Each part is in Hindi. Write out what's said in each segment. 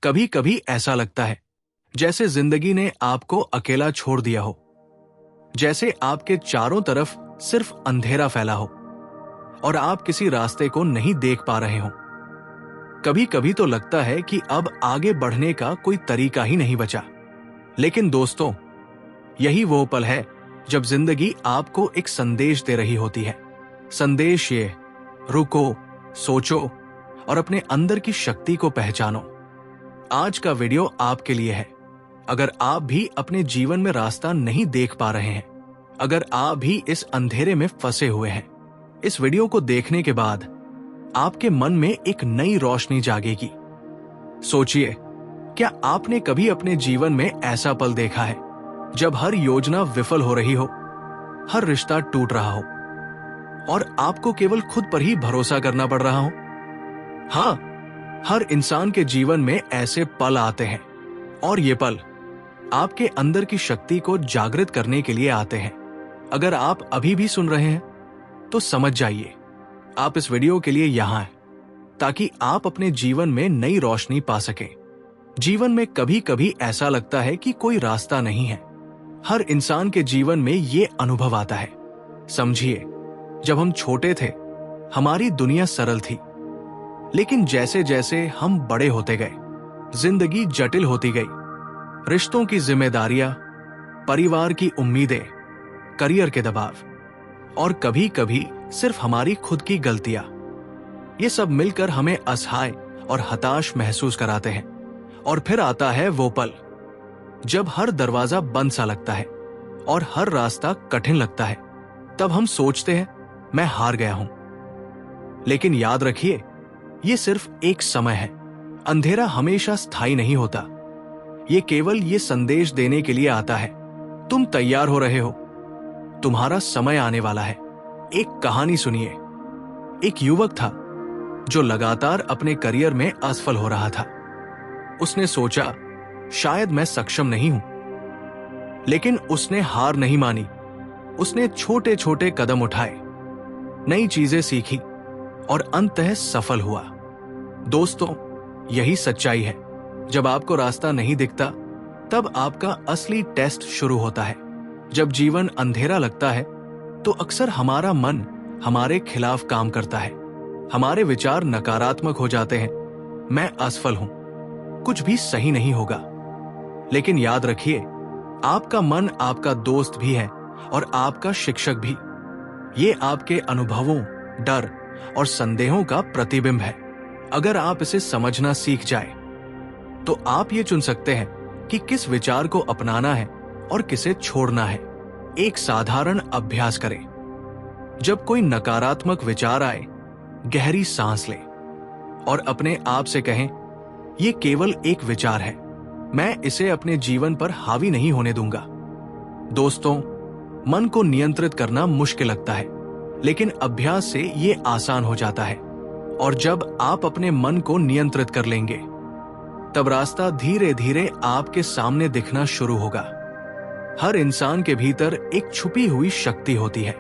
कभी कभी ऐसा लगता है जैसे जिंदगी ने आपको अकेला छोड़ दिया हो, जैसे आपके चारों तरफ सिर्फ अंधेरा फैला हो और आप किसी रास्ते को नहीं देख पा रहे हो। कभी कभी तो लगता है कि अब आगे बढ़ने का कोई तरीका ही नहीं बचा। लेकिन दोस्तों, यही वो पल है जब जिंदगी आपको एक संदेश दे रही होती है। संदेश ये, रुको, सोचो और अपने अंदर की शक्ति को पहचानो। आज का वीडियो आपके लिए है। अगर आप भी अपने जीवन में रास्ता नहीं देख पा रहे हैं, अगर आप भी इस अंधेरे में फंसे हुए हैं, इस वीडियो को देखने के बाद आपके मन में एक नई रोशनी जागेगी। सोचिए, क्या आपने कभी अपने जीवन में ऐसा पल देखा है जब हर योजना विफल हो रही हो, हर रिश्ता टूट रहा हो और आपको केवल खुद पर ही भरोसा करना पड़ रहा हो? हाँ, हर इंसान के जीवन में ऐसे पल आते हैं और ये पल आपके अंदर की शक्ति को जागृत करने के लिए आते हैं। अगर आप अभी भी सुन रहे हैं तो समझ जाइए, आप इस वीडियो के लिए यहां हैं ताकि आप अपने जीवन में नई रोशनी पा सकें। जीवन में कभी कभी ऐसा लगता है कि कोई रास्ता नहीं है। हर इंसान के जीवन में ये अनुभव आता है। समझिए, जब हम छोटे थे, हमारी दुनिया सरल थी, लेकिन जैसे जैसे हम बड़े होते गए, जिंदगी जटिल होती गई। रिश्तों की जिम्मेदारियां, परिवार की उम्मीदें, करियर के दबाव और कभी कभी सिर्फ हमारी खुद की गलतियां, ये सब मिलकर हमें असहाय और हताश महसूस कराते हैं। और फिर आता है वो पल जब हर दरवाजा बंद सा लगता है और हर रास्ता कठिन लगता है। तब हम सोचते हैं, मैं हार गया हूं। लेकिन याद रखिए, ये सिर्फ एक समय है। अंधेरा हमेशा स्थायी नहीं होता। ये केवल ये संदेश देने के लिए आता है, तुम तैयार हो रहे हो, तुम्हारा समय आने वाला है। एक कहानी सुनिए। एक युवक था जो लगातार अपने करियर में असफल हो रहा था। उसने सोचा, शायद मैं सक्षम नहीं हूं। लेकिन उसने हार नहीं मानी। उसने छोटे छोटे कदम उठाए, नई चीजें सीखी और अंततः सफल हुआ। दोस्तों, यही सच्चाई है। जब आपको रास्ता नहीं दिखता, तब आपका असली टेस्ट शुरू होता है। जब जीवन अंधेरा लगता है, तो अक्सर हमारा मन हमारे खिलाफ काम करता है। हमारे विचार नकारात्मक हो जाते हैं। मैं असफल हूं, कुछ भी सही नहीं होगा। लेकिन याद रखिए, आपका मन आपका दोस्त भी है और आपका शिक्षक भी। ये आपके अनुभवों, डर और संदेहों का प्रतिबिंब है। अगर आप इसे समझना सीख जाए, तो आप ये चुन सकते हैं कि किस विचार को अपनाना है और किसे छोड़ना है। एक साधारण अभ्यास करें। जब कोई नकारात्मक विचार आए, गहरी सांस लें और अपने आप से कहें, यह केवल एक विचार है, मैं इसे अपने जीवन पर हावी नहीं होने दूंगा। दोस्तों, मन को नियंत्रित करना मुश्किल लगता है, लेकिन अभ्यास से यह आसान हो जाता है। और जब आप अपने मन को नियंत्रित कर लेंगे, तब रास्ता धीरे धीरे आपके सामने दिखना शुरू होगा। हर इंसान के भीतर एक छुपी हुई शक्ति होती है।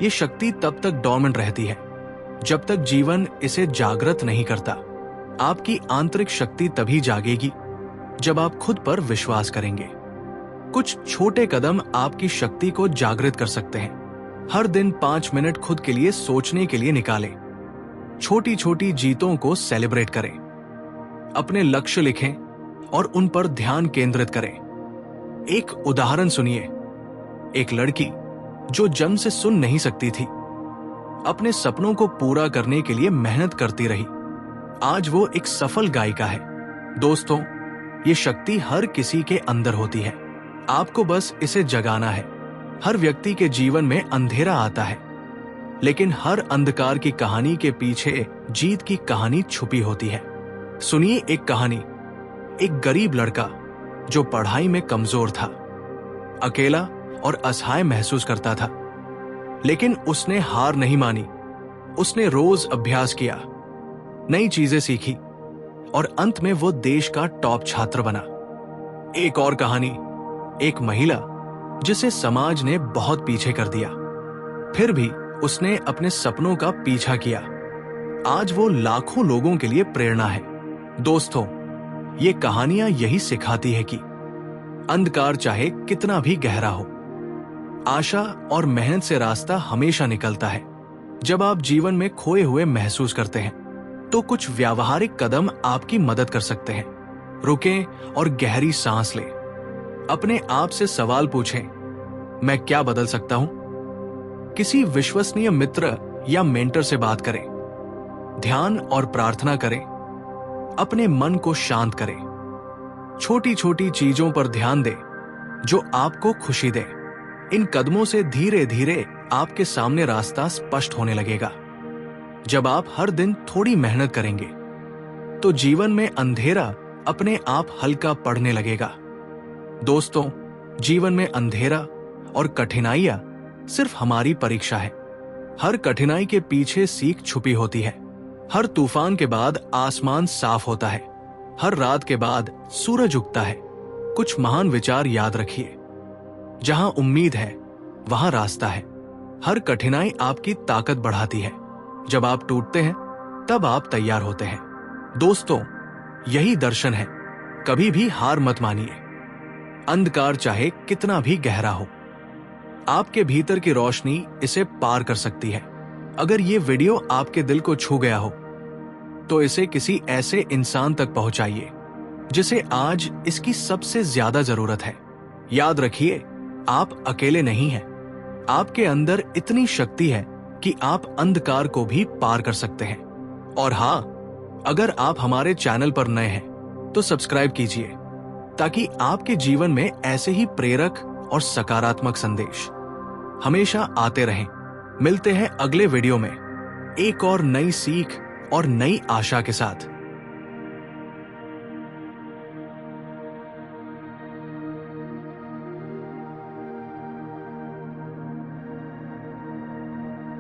ये शक्ति तब तक डोर्मेंट रहती है जब तक जीवन इसे जागृत नहीं करता। आपकी आंतरिक शक्ति तभी जागेगी जब आप खुद पर विश्वास करेंगे। कुछ छोटे कदम आपकी शक्ति को जागृत कर सकते हैं। हर दिन 5 मिनट खुद के लिए सोचने के लिए निकालें। छोटी छोटी जीतों को सेलिब्रेट करें। अपने लक्ष्य लिखें और उन पर ध्यान केंद्रित करें। एक उदाहरण सुनिए। एक लड़की जो जन्म से सुन नहीं सकती थी, अपने सपनों को पूरा करने के लिए मेहनत करती रही। आज वो एक सफल गायिका है। दोस्तों, ये शक्ति हर किसी के अंदर होती है। आपको बस इसे जगाना है। हर व्यक्ति के जीवन में अंधेरा आता है, लेकिन हर अंधकार की कहानी के पीछे जीत की कहानी छुपी होती है। सुनिए एक कहानी। एक गरीब लड़का जो पढ़ाई में कमजोर था, अकेला और असहाय महसूस करता था, लेकिन उसने हार नहीं मानी। उसने रोज अभ्यास किया, नई चीजें सीखी और अंत में वो देश का टॉप छात्र बना। एक और कहानी, एक महिला जिसे समाज ने बहुत पीछे कर दिया, फिर भी उसने अपने सपनों का पीछा किया। आज वो लाखों लोगों के लिए प्रेरणा है। दोस्तों, ये कहानियां यही सिखाती है कि अंधकार चाहे कितना भी गहरा हो, आशा और मेहनत से रास्ता हमेशा निकलता है। जब आप जीवन में खोए हुए महसूस करते हैं तो कुछ व्यावहारिक कदम आपकी मदद कर सकते हैं। रुकें और गहरी सांस लें। अपने आप से सवाल पूछें, मैं क्या बदल सकता हूं? किसी विश्वसनीय मित्र या मेंटर से बात करें। ध्यान और प्रार्थना करें। अपने मन को शांत करें। छोटी छोटी चीजों पर ध्यान दें जो आपको खुशी दे। इन कदमों से धीरे धीरे आपके सामने रास्ता स्पष्ट होने लगेगा। जब आप हर दिन थोड़ी मेहनत करेंगे तो जीवन में अंधेरा अपने आप हल्का पड़ने लगेगा। दोस्तों, जीवन में अंधेरा और कठिनाइयां सिर्फ हमारी परीक्षा है। हर कठिनाई के पीछे सीख छुपी होती है। हर तूफान के बाद आसमान साफ होता है। हर रात के बाद सूरज उगता है। कुछ महान विचार याद रखिए, जहां उम्मीद है वहां रास्ता है। हर कठिनाई आपकी ताकत बढ़ाती है। जब आप टूटते हैं तब आप तैयार होते हैं। दोस्तों, यही दर्शन है। कभी भी हार मत मानिए। अंधकार चाहे कितना भी गहरा हो, आपके भीतर की रोशनी इसे पार कर सकती है। अगर ये वीडियो आपके दिल को छू गया हो तो इसे किसी ऐसे इंसान तक पहुंचाइए जिसे आज इसकी सबसे ज्यादा जरूरत है। याद रखिए, आप अकेले नहीं हैं। आपके अंदर इतनी शक्ति है कि आप अंधकार को भी पार कर सकते हैं। और हाँ, अगर आप हमारे चैनल पर नए हैं तो सब्सक्राइब कीजिए ताकि आपके जीवन में ऐसे ही प्रेरक और सकारात्मक संदेश हमेशा आते रहें। मिलते हैं अगले वीडियो में एक और नई सीख और नई आशा के साथ।